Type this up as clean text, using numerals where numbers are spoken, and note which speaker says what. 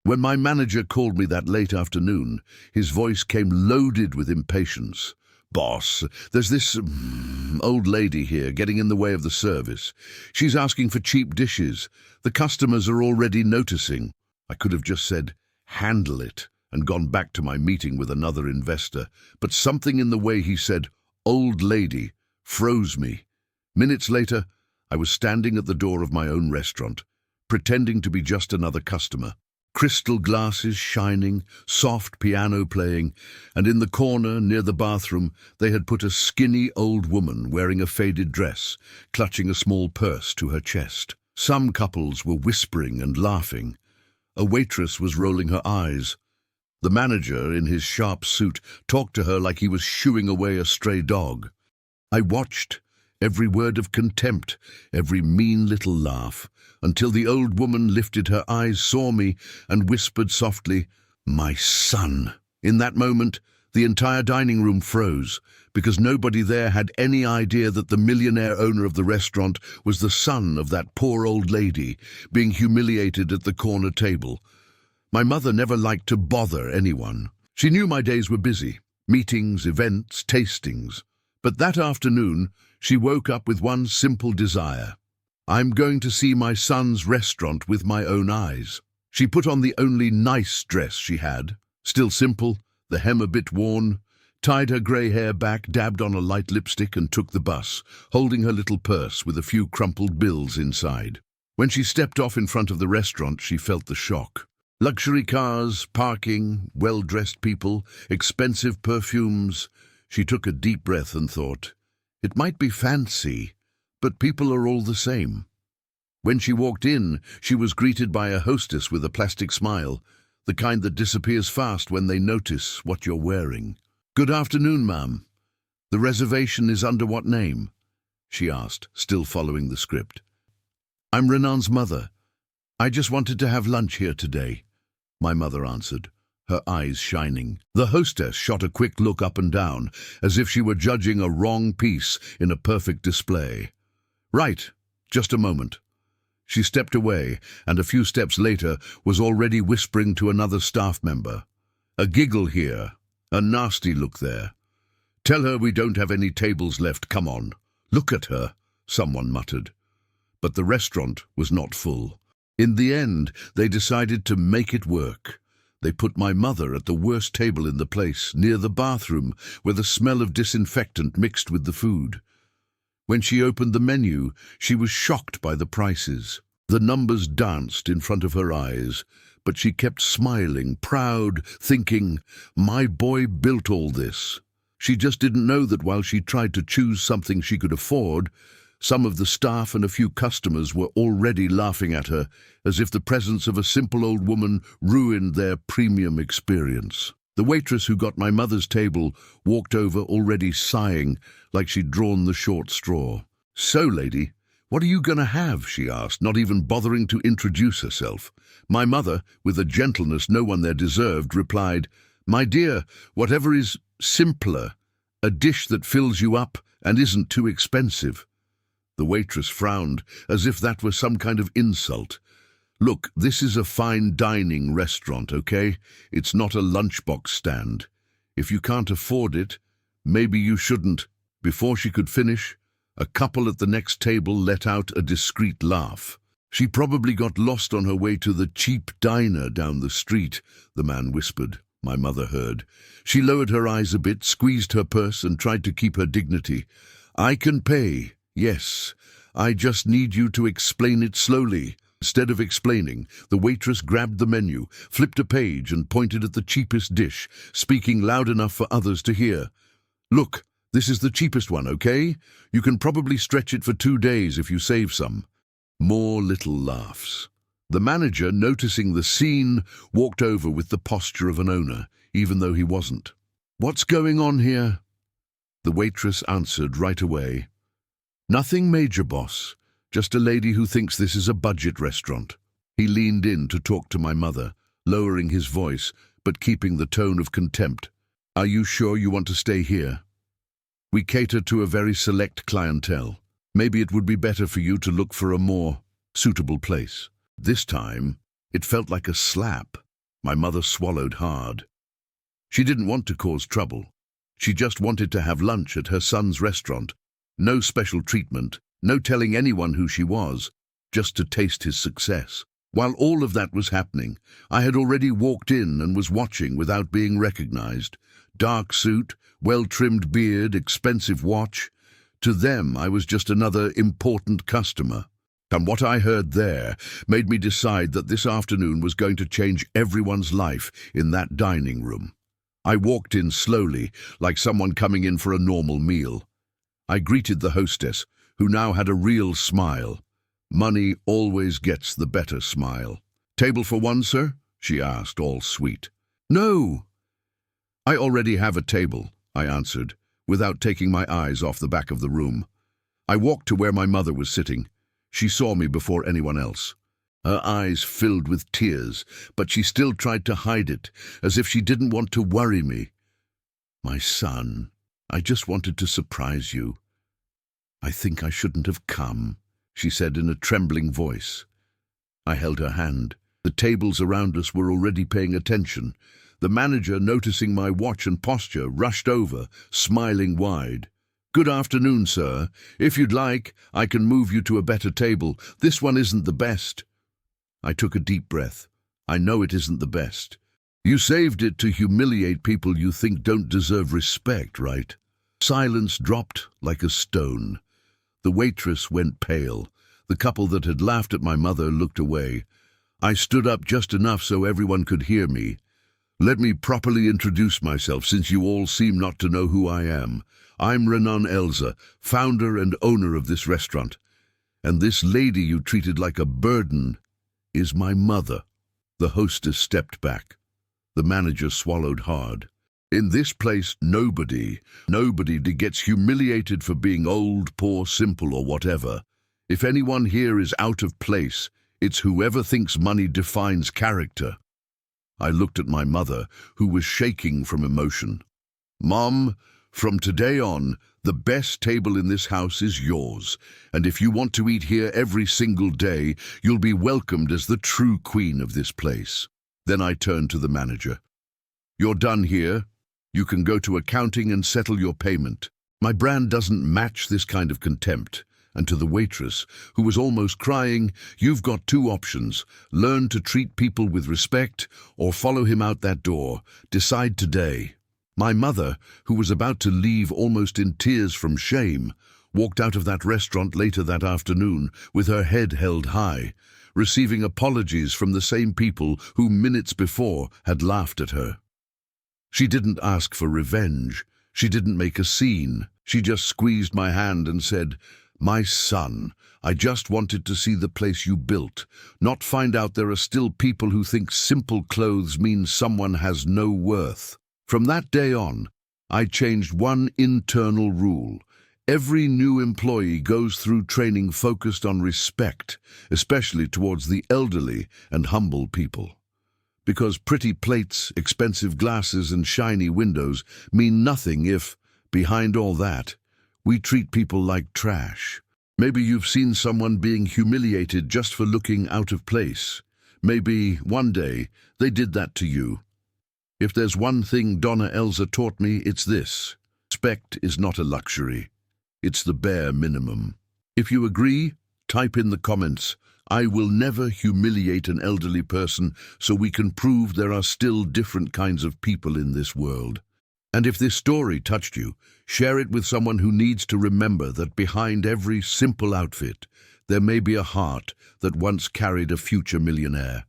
Speaker 1: When my manager called me that late afternoon, his voice came loaded with impatience. "Boss, there's this old lady here getting in the way of the service. She's asking for cheap dishes. The customers are already noticing." I could have just said, "Handle it," and gone back to my meeting with another investor, but something in the way he said, "old lady," froze me. Minutes later, I was standing at the door of my own restaurant, pretending to be just another customer. Crystal glasses shining, soft piano playing, and in the corner near the bathroom they had put a skinny old woman wearing a faded dress, clutching a small purse to her chest. Some couples were whispering and laughing. A waitress was rolling her eyes. The manager, in his sharp suit, talked to her like he was shooing away a stray dog. I watched, every word of contempt, every mean little laugh, until the old woman lifted her eyes, saw me, and whispered softly, "My son." In that moment, the entire dining room froze, because nobody there had any idea that the millionaire owner of the restaurant was the son of that poor old lady, being humiliated at the corner table. My mother never liked to bother anyone. She knew my days were busy, meetings, events, tastings. But that afternoon, she woke up with one simple desire. I'm going to see my son's restaurant with my own eyes. She put on the only nice dress she had, still simple, the hem a bit worn, tied her grey hair back, dabbed on a light lipstick and took the bus, holding her little purse with a few crumpled bills inside. When she stepped off in front of the restaurant, she felt the shock. Luxury cars, parking, well-dressed people, expensive perfumes. She took a deep breath and thought, it might be fancy, but people are all the same. When she walked in, she was greeted by a hostess with a plastic smile, the kind that disappears fast when they notice what you're wearing. "Good afternoon, ma'am. The reservation is under what name?" she asked, still following the script. "I'm Renan's mother. I just wanted to have lunch here today," my mother answered, her eyes shining. The hostess shot a quick look up and down, as if she were judging a wrong piece in a perfect display. "Right, just a moment." She stepped away, and a few steps later was already whispering to another staff member. "A giggle here, a nasty look there. Tell her we don't have any tables left, come on. Look at her," someone muttered. But the restaurant was not full. In the end, they decided to make it work. They put my mother at the worst table in the place, near the bathroom, where the smell of disinfectant mixed with the food. When she opened the menu, she was shocked by the prices. The numbers danced in front of her eyes, but she kept smiling, proud, thinking, "My boy built all this." She just didn't know that while she tried to choose something she could afford, some of the staff and a few customers were already laughing at her, as if the presence of a simple old woman ruined their premium experience. The waitress who got my mother's table walked over already sighing, like she'd drawn the short straw. "So, lady, what are you going to have?" she asked, not even bothering to introduce herself. My mother, with a gentleness no one there deserved, replied, "My dear, whatever is simpler, a dish that fills you up and isn't too expensive." The waitress frowned, as if that were some kind of insult. "Look, this is a fine dining restaurant, okay? It's not a lunchbox stand. If you can't afford it, maybe you shouldn't." Before she could finish, a couple at the next table let out a discreet laugh. "She probably got lost on her way to the cheap diner down the street," the man whispered. My mother heard. She lowered her eyes a bit, squeezed her purse, and tried to keep her dignity. "I can pay. Yes, I just need you to explain it slowly." Instead of explaining, the waitress grabbed the menu, flipped a page and pointed at the cheapest dish, speaking loud enough for others to hear. "Look, this is the cheapest one, okay? You can probably stretch it for 2 days if you save some." More little laughs. The manager, noticing the scene, walked over with the posture of an owner, even though he wasn't. "What's going on here?" The waitress answered right away. "Nothing major, boss. Just a lady who thinks this is a budget restaurant." He leaned in to talk to my mother, lowering his voice, but keeping the tone of contempt. "Are you sure you want to stay here? We cater to a very select clientele. Maybe it would be better for you to look for a more suitable place." This time, it felt like a slap. My mother swallowed hard. She didn't want to cause trouble. She just wanted to have lunch at her son's restaurant. No special treatment, no telling anyone who she was, just to taste his success. While all of that was happening, I had already walked in and was watching without being recognized. Dark suit, well-trimmed beard, expensive watch. To them, I was just another important customer. And what I heard there made me decide that this afternoon was going to change everyone's life in that dining room. I walked in slowly, like someone coming in for a normal meal. I greeted the hostess, who now had a real smile. Money always gets the better smile. "Table for one, sir?" she asked, all sweet. "No." "I already have a table," I answered, without taking my eyes off the back of the room. I walked to where my mother was sitting. She saw me before anyone else. Her eyes filled with tears, but she still tried to hide it, as if she didn't want to worry me. "My son, I just wanted to surprise you. I think I shouldn't have come," she said in a trembling voice. I held her hand. The tables around us were already paying attention. The manager, noticing my watch and posture, rushed over, smiling wide. "Good afternoon, sir. If you'd like, I can move you to a better table. This one isn't the best." I took a deep breath. "I know it isn't the best. You saved it to humiliate people you think don't deserve respect, right?" Silence dropped like a stone. The waitress went pale. The couple that had laughed at my mother looked away. I stood up just enough so everyone could hear me. "Let me properly introduce myself, since you all seem not to know who I am. I'm Renan Elza, founder and owner of this restaurant. And this lady you treated like a burden is my mother." The hostess stepped back. The manager swallowed hard. "In this place, nobody gets humiliated for being old, poor, simple, or whatever. If anyone here is out of place, it's whoever thinks money defines character." I looked at my mother, who was shaking from emotion. "Mom, from today on, the best table in this house is yours, and if you want to eat here every single day, you'll be welcomed as the true queen of this place." Then I turned to the manager. "You're done here. You can go to accounting and settle your payment. My brand doesn't match this kind of contempt." And to the waitress, who was almost crying, "You've got two options. Learn to treat people with respect, or follow him out that door. Decide today." My mother, who was about to leave almost in tears from shame, walked out of that restaurant later that afternoon with her head held high, receiving apologies from the same people who minutes before had laughed at her. She didn't ask for revenge. She didn't make a scene. She just squeezed my hand and said, "My son, I just wanted to see the place you built, not find out there are still people who think simple clothes means someone has no worth." From that day on, I changed one internal rule. Every new employee goes through training focused on respect, especially towards the elderly and humble people. Because pretty plates, expensive glasses, and shiny windows mean nothing if, behind all that, we treat people like trash. Maybe you've seen someone being humiliated just for looking out of place. Maybe, one day, they did that to you. If there's one thing Donna Elza taught me, it's this. Respect is not a luxury. It's the bare minimum. If you agree, type in the comments, "I will never humiliate an elderly person," so we can prove there are still different kinds of people in this world. And if this story touched you, share it with someone who needs to remember that behind every simple outfit, there may be a heart that once carried a future millionaire.